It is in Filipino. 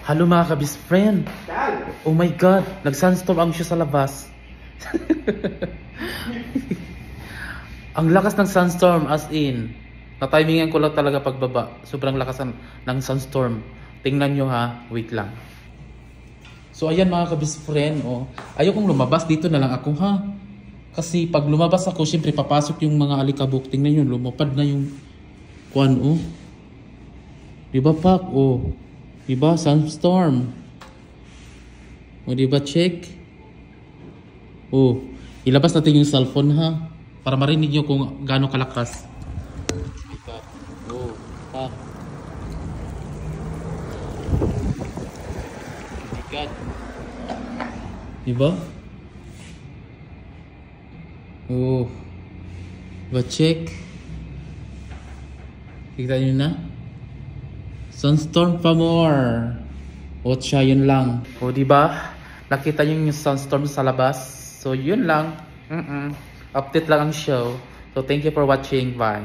Hello mga ka-best friend. Oh my God, nag-sunstorm ang siya sa labas. Ang lakas ng sunstorm, as in. Na-timingan ko lang talaga pagbaba. Sobrang lakas ng sunstorm. Tingnan nyo ha, wait lang. So ayan mga ka-best friend, oh. Ayokong lumabas, dito na lang ako ha. Kasi pag lumabas ako, syempre papasok yung mga alikabok. Tingnan nyo, lumapad na yung kuan, oh. Diba pak, oh. Diba, sunstorm. O diba, check. Oh, ilabas natin yung cellphone ha. Para marinig nyo kung gaano kalakas. Diba? Oh, ha. Bigat. Diba? Oh. Diba, check. Kita nyo na? Sunstorm pa more. O siya, yun lang. O diba? Nakita nyo yung sunstorm sa labas. So yun lang. Update lang ang show. So thank you for watching. Bye.